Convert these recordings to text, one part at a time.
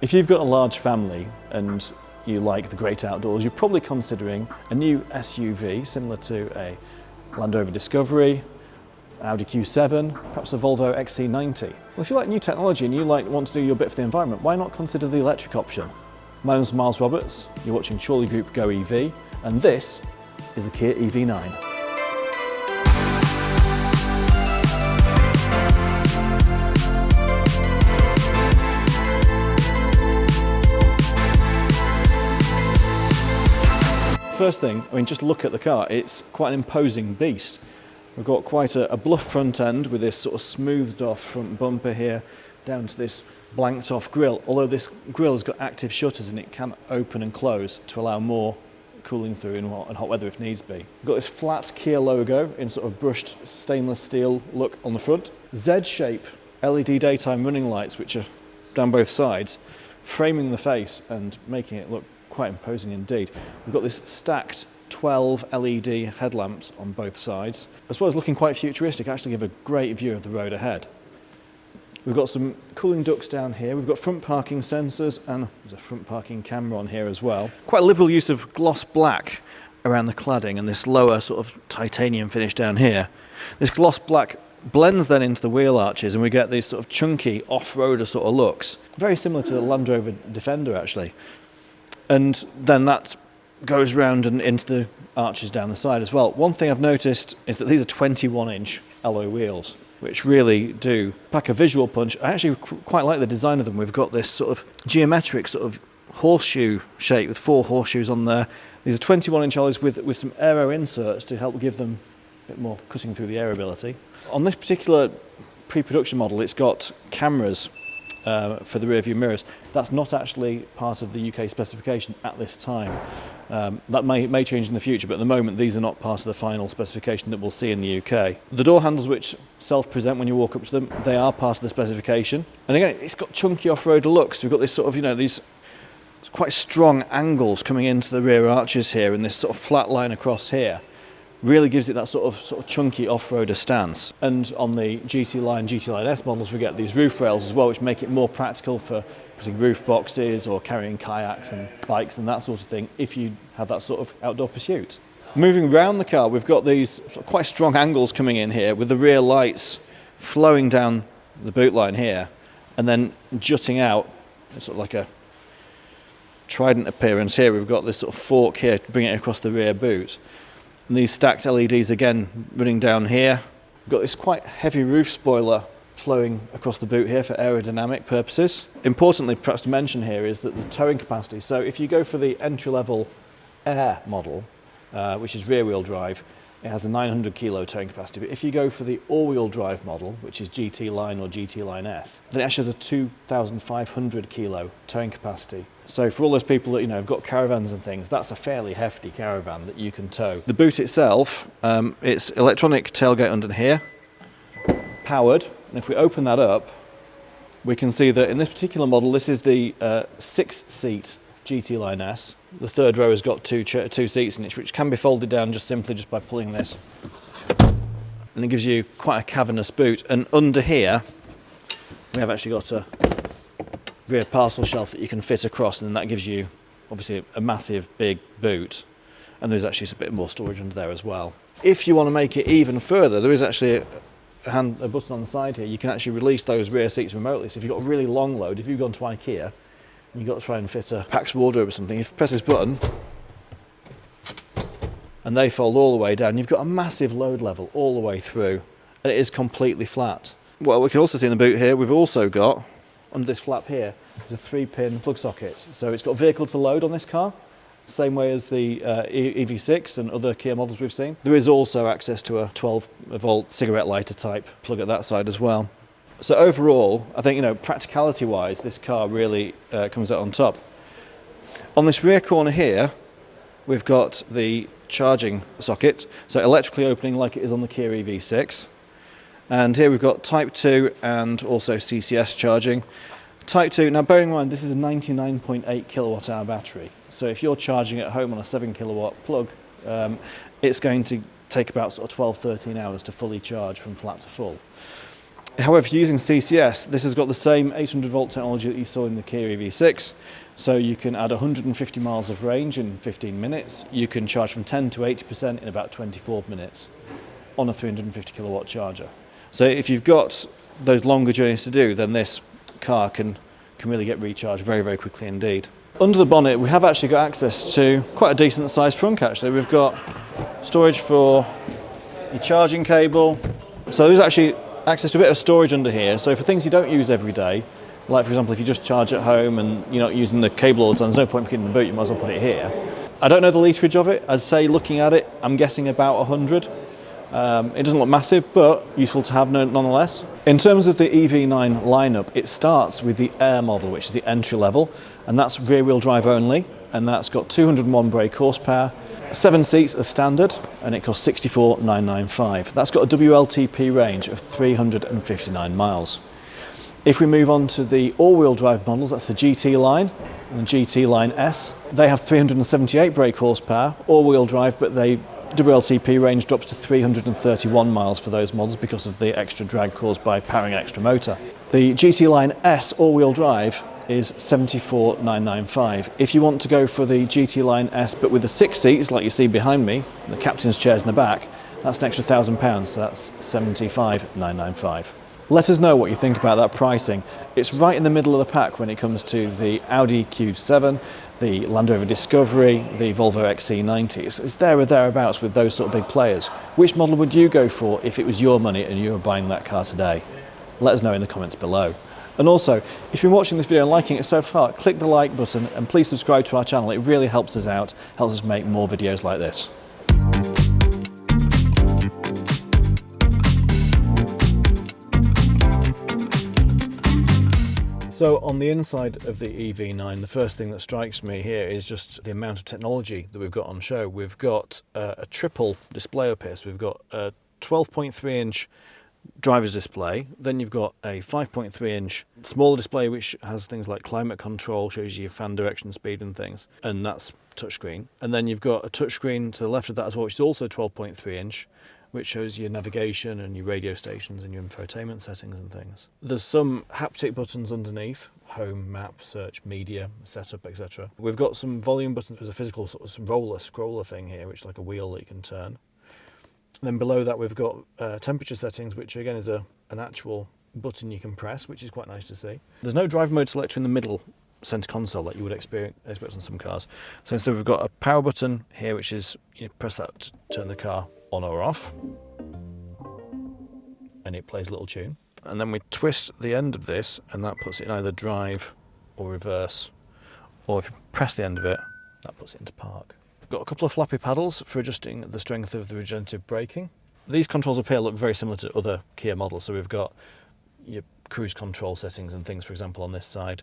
If you've got a large family and you like the great outdoors, you're probably considering a new SUV similar to a Land Rover Discovery, Audi Q7, perhaps a Volvo XC90. Well, if you like new technology and you want to do your bit for the environment, why not consider the electric option? My name's Miles Roberts, you're watching Chorley Group GoEV, and this is a Kia EV9. First thing, just look at the car. It's quite an imposing beast. We've got quite a bluff front end with this sort of smoothed off front bumper here down to this blanked off grille. Although this grille has got active shutters and it can open and close to allow more cooling through in hot weather if needs be. We've got this flat Kia logo in sort of brushed stainless steel look on the front. Z-shape LED daytime running lights which are down both sides, framing the face and making it look quite imposing indeed. We've got this stacked 12 LED headlamps on both sides, as well as looking quite futuristic, actually give a great view of the road ahead. We've got some cooling ducts down here, we've got front parking sensors and there's a front parking camera on here as well. Quite a liberal use of gloss black around the cladding and this lower sort of titanium finish down here. This gloss black blends then into the wheel arches and we get these sort of chunky off-roader sort of looks. Very similar to the Land Rover Defender actually. And then that goes round and into the arches down the side as well. One thing I've noticed is that these are 21-inch alloy wheels, which really do pack a visual punch. I actually quite like the design of them. We've got this sort of geometric sort of horseshoe shape with 4 horseshoes on there. These are 21-inch alloys with some aero inserts to help give them a bit more cutting through the air ability. On this particular pre-production model, it's got cameras for the rear view mirrors. That's not actually part of the UK specification at this time. That may change in the future, but at the moment these are not part of the final specification that we'll see in the UK. The door handles which self-present when you walk up to them, they are part of the specification. And again, it's got chunky off-roader looks. We've got this sort of, these quite strong angles coming into the rear arches here and this sort of flat line across here. Really gives it that sort of chunky off-roader stance. And on the GT Line S models we get these roof rails as well, which make it more practical for putting roof boxes or carrying kayaks and bikes and that sort of thing if you have that sort of outdoor pursuit. Moving around the car, we've got these sort of quite strong angles coming in here with the rear lights flowing down the boot line here and then jutting out, sort of like a trident appearance here. We've got this sort of fork here to bring it across the rear boot. And these stacked LEDs again running down here. We've got this quite heavy roof spoiler flowing across the boot here for aerodynamic purposes. Importantly, perhaps to mention here is that the towing capacity. So if you go for the entry-level Air model, which is rear-wheel drive, it has a 900 kilo towing capacity. But if you go for the all-wheel drive model, which is GT Line or GT Line S, then it actually has a 2,500 kilo towing capacity. So for all those people that have got caravans and things, that's a fairly hefty caravan that you can tow. The boot itself, it's electronic tailgate under here, powered, and if we open that up, we can see that in this particular model, this is the 6-seat GT Line S. The third row has got two seats in it, which can be folded down just by pulling this. And it gives you quite a cavernous boot. And under here, we have actually got a rear parcel shelf that you can fit across, and then that gives you obviously a massive big boot. And there's actually a bit more storage under there as well. If you want to make it even further, there is actually a button on the side here. You can actually release those rear seats remotely. So if you've got a really long load, if you've gone to IKEA, and you've got to try and fit a PAX wardrobe or something, if you press this button and they fold all the way down, you've got a massive load level all the way through, and it is completely flat. Well, we can also see in the boot here, we've also got, under this flap here, there's a 3-pin plug socket. So it's got vehicle to load on this car, same way as the EV6 and other Kia models we've seen. There is also access to a 12-volt cigarette lighter type plug at that side as well. So overall, I think, practicality-wise, this car really comes out on top. On this rear corner here, we've got the charging socket, so electrically opening like it is on the Kia EV6. And here we've got Type 2 and also CCS charging. Type 2, now bearing in mind this is a 99.8 kilowatt hour battery, so if you're charging at home on a 7 kilowatt plug, it's going to take about sort of 12-13 hours to fully charge from flat to full. However, if you're using CCS, this has got the same 800 volt technology that you saw in the Kia EV6. So you can add 150 miles of range in 15 minutes. You can charge from 10 to 80% in about 24 minutes on a 350 kilowatt charger. So if you've got those longer journeys to do, then this car can really get recharged very, very quickly indeed. Under the bonnet, we have actually got access to quite a decent sized frunk actually. We've got storage for your charging cable. So there's actually access to a bit of storage under here. So for things you don't use every day, like for example, if you just charge at home and you're not using the cable all the time, there's no point putting it in the boot, you might as well put it here. I don't know the literage of it. I'd say looking at it, I'm guessing about 100. It doesn't look massive, but useful to have nonetheless. In terms of the EV9 lineup, it starts with the Air model, which is the entry level, and that's rear wheel drive only, and that's got 201 brake horsepower, 7 seats as standard, and it costs $64,995. That's got a WLTP range of 359 miles. If we move on to the all-wheel drive models, that's the GT line and the GT line S. They have 378 brake horsepower, all-wheel drive, but the WLTP range drops to 331 miles for those models because of the extra drag caused by powering an extra motor. The GT line S all-wheel drive is $74,995. If you want to go for the GT line S but with the 6 seats like you see behind me, the captain's chairs in the back, that's an extra £1,000, so that's $75,995. Let us know what you think about that pricing. It's right in the middle of the pack when it comes to the Audi Q7, the Land Rover Discovery, the Volvo XC90. It's there or thereabouts with those sort of big players. Which model would you go for if it was your money and you were buying that car today? Let us know in the comments below. And also, if you've been watching this video and liking it so far, click the like button and please subscribe to our channel. It really helps us out, helps us make more videos like this. So on the inside of the EV9, the first thing that strikes me here is just the amount of technology that we've got on show. We've got a triple display up here. So we've got a 12.3-inch driver's display, then you've got a 5.3-inch smaller display which has things like climate control, shows you your fan direction, speed and things, and that's touchscreen. And then you've got a touchscreen to the left of that as well, which is also 12.3-inch, which shows your navigation and your radio stations and your infotainment settings and things. There's some haptic buttons underneath, home, map, search, media, setup, etc. We've got some volume buttons. There's a physical sort of scroller thing here, which is like a wheel that you can turn. And then below that we've got temperature settings, which again is an actual button you can press, which is quite nice to see. There's no drive mode selector in the middle centre console that you would expect on some cars. So instead we've got a power button here, which is, you press that to turn the car on or off, and it plays a little tune. And then we twist the end of this, and that puts it in either drive or reverse, or if you press the end of it, that puts it into park. Got a couple of flappy paddles for adjusting the strength of the regenerative braking. These controls up here look very similar to other Kia models. So we've got your cruise control settings and things, for example, on this side.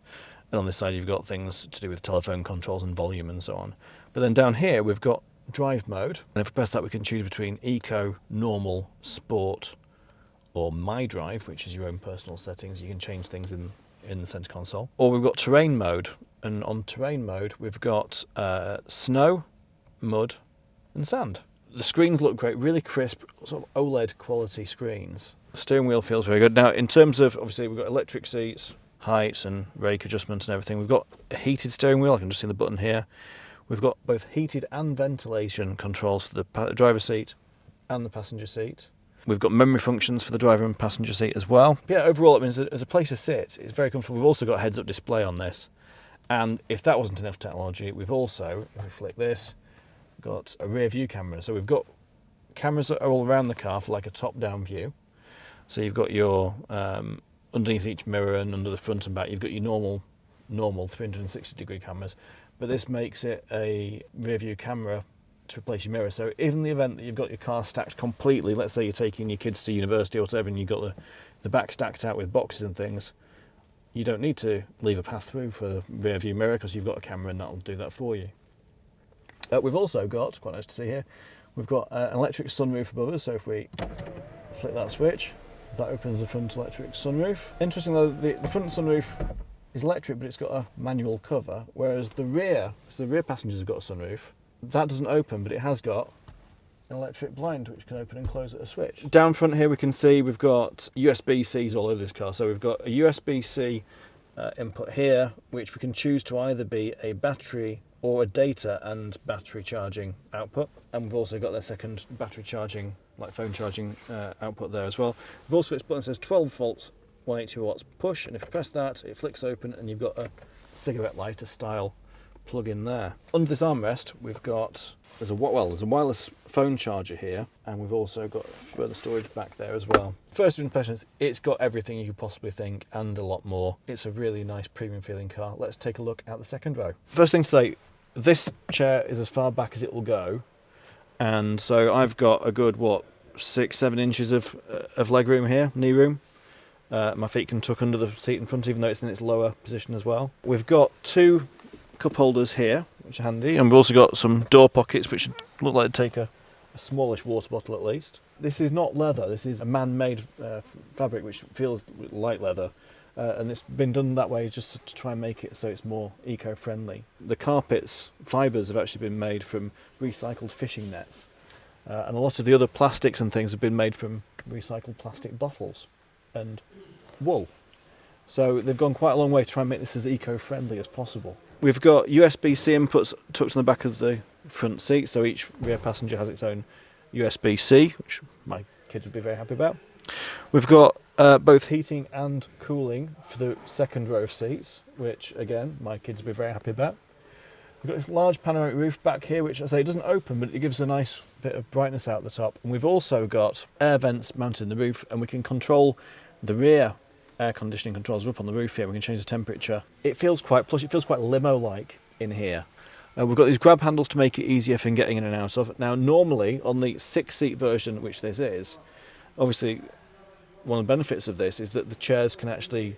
And on this side you've got things to do with telephone controls and volume and so on. But then down here we've got drive mode. And if we press that, we can choose between Eco, Normal, Sport, or My Drive, which is your own personal settings. You can change things in the centre console. Or we've got terrain mode. And on terrain mode we've got snow, mud and sand. The screens look great, really crisp, sort of OLED quality screens. The steering wheel feels very good. Now in terms of, obviously we've got electric seats, heights and rake adjustments and everything. We've got a heated steering wheel, I can just see the button here. We've got both heated and ventilation controls for the driver's seat and the passenger seat. We've got memory functions for the driver and passenger seat as well. Yeah, overall it means that as a place to sit, it's very comfortable. We've also got a heads-up display on this. And if that wasn't enough technology, we've also, if we flick this, got a rear view camera. So we've got cameras that are all around the car for like a top-down view. So you've got your underneath each mirror and under the front and back, you've got your normal 360-degree cameras. But this makes it a rear view camera to replace your mirror. So in the event that you've got your car stacked completely, let's say you're taking your kids to university or whatever, and you've got the back stacked out with boxes and things, you don't need to leave a path through for the rear view mirror because you've got a camera and that'll do that for you. We've also got, quite nice to see here, we've got an electric sunroof above us. So if we flick that switch, that opens the front electric sunroof. Interesting though, the front sunroof is electric, but it's got a manual cover, whereas the rear passengers have got a sunroof. That doesn't open, but it has got an electric blind which can open and close at a switch. Down front here we can see we've got USB-Cs all over this car. So we've got a USB-C input here, which we can choose to either be a battery or a data and battery charging output. And we've also got their second battery charging, like phone charging output there as well. We've also got this button that says 12 volts, 180 watts push, and if you press that, it flicks open and you've got a cigarette lighter style plug in there. Under this armrest, we've got, there's a wireless phone charger here, and we've also got further storage back there as well. First impressions, it's got everything you could possibly think and a lot more. It's a really nice premium feeling car. Let's take a look at the second row. First thing to say, this chair is as far back as it will go, and so I've got a good, 6-7 inches of leg room here, knee room. My feet can tuck under the seat in front, even though it's in its lower position as well. We've got 2 cup holders here, which are handy, and we've also got some door pockets which look like to take a smallish water bottle at least. This is not leather, this is a man-made fabric which feels like leather, and it's been done that way just to try and make it so it's more eco-friendly. The carpets, fibres have actually been made from recycled fishing nets, and a lot of the other plastics and things have been made from recycled plastic bottles and wool. So they've gone quite a long way to try and make this as eco-friendly as possible. We've got USB-C inputs tucked on the back of the front seat, so each rear passenger has its own USB-C, which my kids would be very happy about. We've got both heating and cooling for the second row of seats, which again, my kids would be very happy about. We've got this large panoramic roof back here, which I say it doesn't open, but it gives a nice bit of brightness out the top. And we've also got air vents mounted in the roof, and we can control the rear air conditioning controls are up on the roof here. We can change the temperature. It feels quite plush, it feels quite limo-like in here. We've got these grab handles to make it easier for getting in and out of. Now normally on the 6-seat version, which this is, obviously one of the benefits of this is that the chairs can actually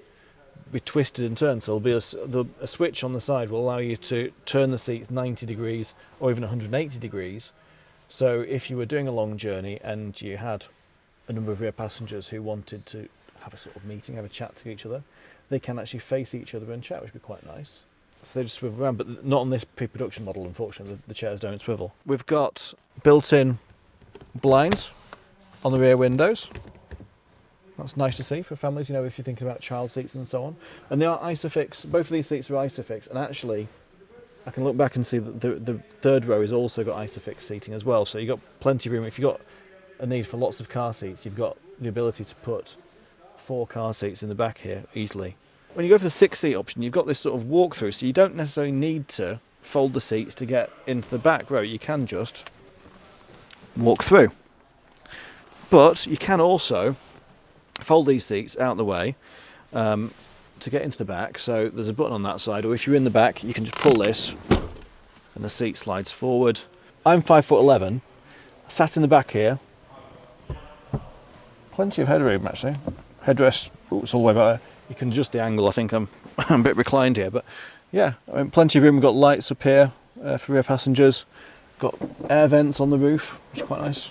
be twisted and turned. So there'll be a switch on the side will allow you to turn the seats 90 degrees or even 180 degrees. So if you were doing a long journey and you had a number of rear passengers who wanted to have a sort of meeting, have a chat to each other, they can actually face each other and chat, which would be quite nice. So they just swivel around, but not on this pre-production model, unfortunately. The chairs don't swivel. We've got built-in blinds on the rear windows. That's nice to see for families, if you're thinking about child seats and so on. And they are Isofix. Both of these seats are Isofix, and actually, I can look back and see that the third row has also got Isofix seating as well. So you've got plenty of room. If you've got a need for lots of car seats, you've got the ability to put 4 car seats in the back here easily. When you go for the 6-seat option, you've got this sort of walk-through, so you don't necessarily need to fold the seats to get into the back row. You can just walk through. But you can also fold these seats out the way to get into the back. So there's a button on that side, or if you're in the back, you can just pull this and the seat slides forward. I'm 5'11", sat in the back here. Plenty of headroom actually. Headrest, it's all the way back there. You can adjust the angle. I think I'm a bit reclined here, but yeah, plenty of room. We've got lights up here for rear passengers. Got air vents on the roof, which is quite nice.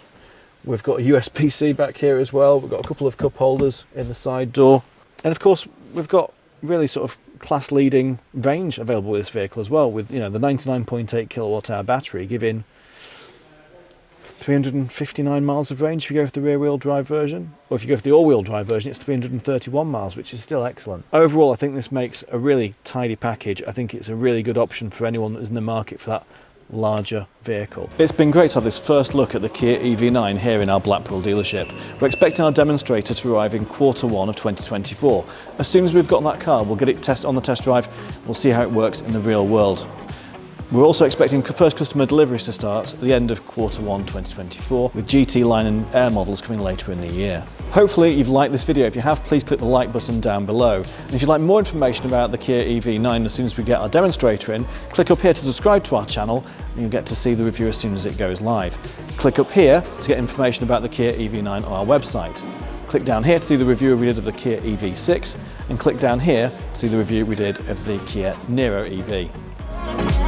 We've got a USB-C back here as well. We've got a couple of cup holders in the side door. And of course, we've got really sort of class-leading range available with this vehicle as well, with the 99.8 kilowatt hour battery giving 359 miles of range if you go for the rear-wheel drive version, or if you go for the all-wheel drive version, it's 331 miles, which is still excellent. Overall, I think this makes a really tidy package. I think it's a really good option for anyone that is in the market for that larger vehicle. It's been great to have this first look at the Kia EV9 here in our Blackpool dealership. We're expecting our demonstrator to arrive in Q1 of 2024. As soon as we've got that car, we'll get it on the test drive. We'll see how it works in the real world. We're also expecting first customer deliveries to start at the end of Q1 2024, with GT line and Air models coming later in the year. Hopefully you've liked this video. If you have, please click the like button down below. And if you'd like more information about the Kia EV9 as soon as we get our demonstrator in, click up here to subscribe to our channel and you'll get to see the review as soon as it goes live. Click up here to get information about the Kia EV9 on our website. Click down here to see the review we did of the Kia EV6 and click down here to see the review we did of the Kia Niro EV.